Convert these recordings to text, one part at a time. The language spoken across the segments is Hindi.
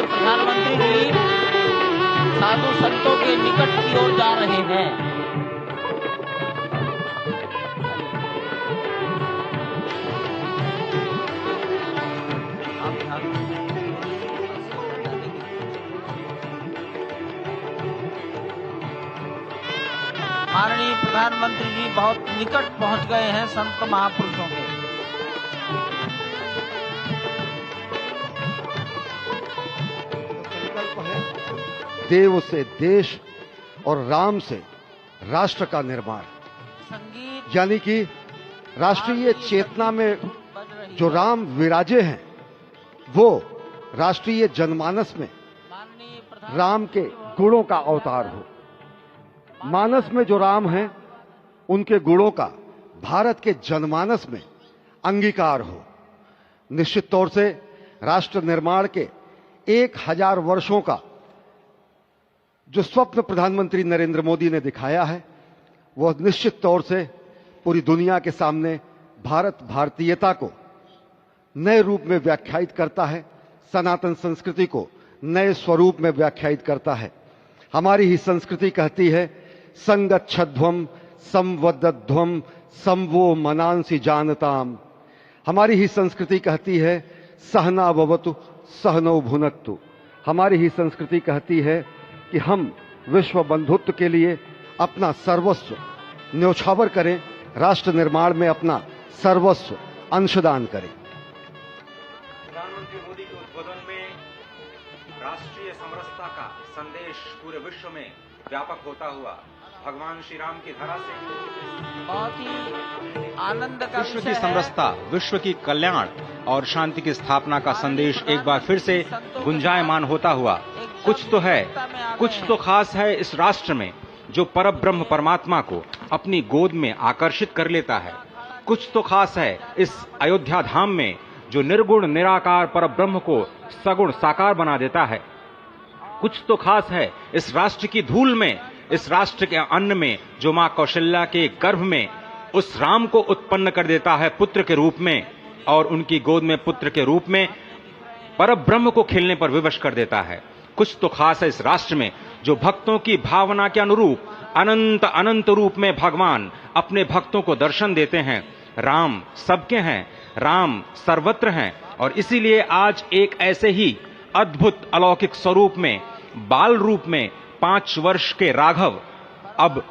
प्रधानमंत्री जी साधु संतों के निकट की ओर जा रहे हैं। माननीय प्रधानमंत्री जी बहुत निकट पहुंच गए हैं संत महापुरुषों के। देव से देश और राम से राष्ट्र का निर्माण, यानी कि राष्ट्रीय चेतना में जो राम विराजे हैं वो राष्ट्रीय जनमानस में राम के गुणों का अवतार हो। मानस में जो राम हैं उनके गुणों का भारत के जनमानस में अंगीकार हो। निश्चित तौर से राष्ट्र निर्माण के 1000 वर्षों का जो स्वप्न प्रधानमंत्री नरेंद्र मोदी ने दिखाया है वह निश्चित तौर से पूरी दुनिया के सामने भारत भारतीयता को नए रूप में व्याख्यायित करता है, सनातन संस्कृति को नए स्वरूप में व्याख्यायित करता है। हमारी ही संस्कृति कहती है संगच्छध्वम संवदध्वम संवो मनांसि जानताम। हमारी ही संस्कृति कहती है सहना भवतु सहनौ भुनक्तु। हमारी ही संस्कृति कहती है कि हम विश्व बंधुत्व के लिए अपना सर्वस्व न्यौछावर करें, राष्ट्र निर्माण में अपना सर्वस्व अंशदान करें। प्रधानमंत्री मोदी के उद्बोधन में राष्ट्रीय समरसता का संदेश पूरे विश्व में व्यापक होता हुआ भगवान श्री राम की धरा से बहुत ही आनंद का विश्व की समरसता, विश्व की कल्याण और शांति की स्थापना का संदेश एक बार फिर से गुंजायमान होता हुआ कुछ तो है, कुछ तो खास है इस राष्ट्र में जो परब्रह्म परमात्मा को अपनी गोद में आकर्षित कर लेता है। कुछ तो खास है इस अयोध्या धाम में जो निर्गुण निराकार परब्रह्म को सगुण साकार बना देता है। कुछ तो खास है इस राष्ट्र की धूल में, इस राष्ट्र के अन्न में जो मां कौशल्या के गर्भ में उस राम को उत्पन्न कर देता है पुत्र के रूप में, और उनकी गोद में पुत्र के रूप में परब्रह्म को खेलने पर विवश कर देता है। कुछ तो खास है इस राष्ट्र में जो भक्तों की भावना के अनुरूप अनंत अनंत रूप में भगवान अपने भक्तों को दर्शन देते हैं। राम सबके हैं, राम सर्वत्र हैं, और इसीलिए आज एक ऐसे ही अद्भुत अलौकिक स्वरूप में, बाल रूप में 5 वर्ष के राघव अब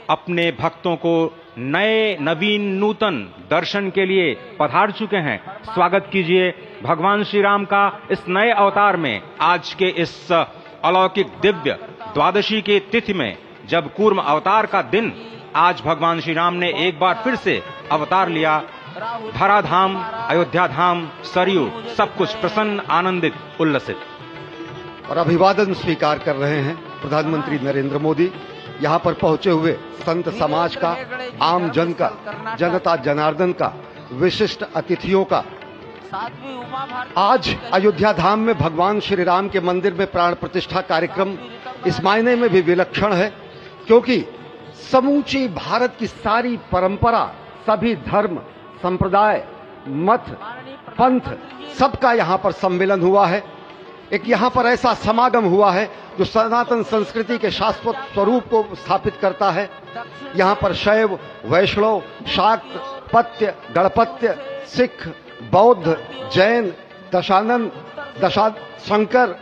अपने भक्तों को नए नवीन नूतन दर्शन के लिए पधार चुके हैं। स्वागत कीजिए भगवान श्री राम का इस नए अवतार में। आज के इस अलौकिक दिव्य द्वादशी की तिथि में, जब कूर्म अवतार का दिन, आज भगवान श्री राम ने एक बार फिर से अवतार लिया। धरा धाम, अयोध्या धाम, सरयू, सब कुछ प्रसन्न, आनंदित, उल्लसित। और अभिवादन स्वीकार कर रहे हैं प्रधानमंत्री नरेंद्र मोदी। यहाँ पर पहुंचे हुए संत समाज का, आम जन का, जनता जनार्दन का, विशिष्ट अतिथियों का। आज अयोध्या धाम में भगवान श्री राम के मंदिर में प्राण प्रतिष्ठा कार्यक्रम इस मायने में भी विलक्षण है क्योंकि समूची भारत की सारी परंपरा, सभी धर्म, संप्रदाय, मत, पंथ, सबका यहाँ पर सम्मेलन हुआ है। एक यहाँ पर ऐसा समागम हुआ है जो सनातन संस्कृति के शाश्वत स्वरूप को स्थापित करता है। यहाँ पर शैव, वैष्णव, शाक्त, पत्य, गणपत्य, सिख, बौद्ध, जैन, दशानंद, शंकर,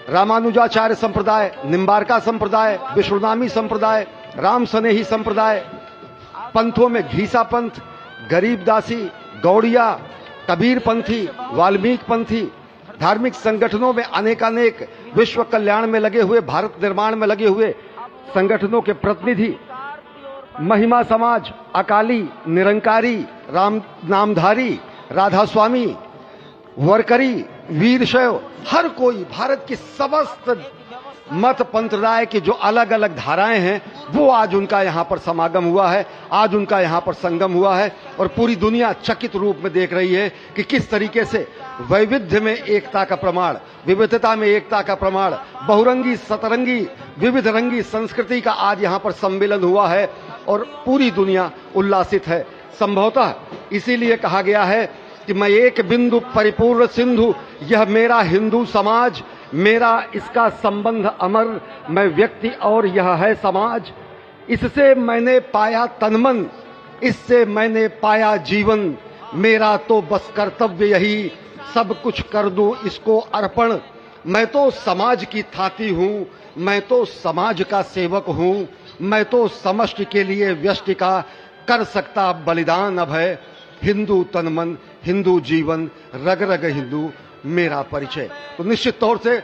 रामानुजाचार्य संप्रदाय, निम्बारका संप्रदाय, विष्णुनामी संप्रदाय, राम सनेही संप्रदाय, पंथों में घीसा पंथ, गरीबदासी, गौड़िया, कबीर पंथी, वाल्मीकि पंथी, धार्मिक संगठनों में अनेकानेक विश्व कल्याण में लगे हुए, भारत निर्माण में लगे हुए संगठनों के प्रतिनिधि, महिमा समाज, अकाली, निरंकारी, राम नामधारी, राधा स्वामी, वरकरी, वीरशैव, हर कोई भारत की समस्त मत पंथराय की जो अलग अलग धाराएं हैं वो आज उनका यहाँ पर समागम हुआ है, आज उनका यहाँ पर संगम हुआ है। और पूरी दुनिया चकित रूप में देख रही है कि किस तरीके से वैविध्य में एकता का प्रमाण, विविधता में एकता का प्रमाण, बहुरंगी सतरंगी विविध रंगी संस्कृति का आज यहाँ पर सम्मेलन हुआ है। और पूरी दुनिया उल्लासित है। संभवतः इसीलिए कहा गया है कि मैं एक बिंदु परिपूर्ण सिंधु, यह मेरा हिंदू समाज, मेरा इसका संबंध अमर, मैं व्यक्ति और यह है समाज। इससे मैंने पाया तनमन, इससे मैंने पाया जीवन, मेरा तो बस कर्तव्य यही, सब कुछ कर दूं इसको अर्पण। मैं तो समाज की थाती हूं, मैं तो समाज का सेवक हूं, मैं तो समष्टि के लिए व्यष्टि का कर सकता बलिदान अब है। हिंदू तन मन, हिंदू जीवन, रग रग हिंदू मेरा परिचय। तो निश्चित तौर से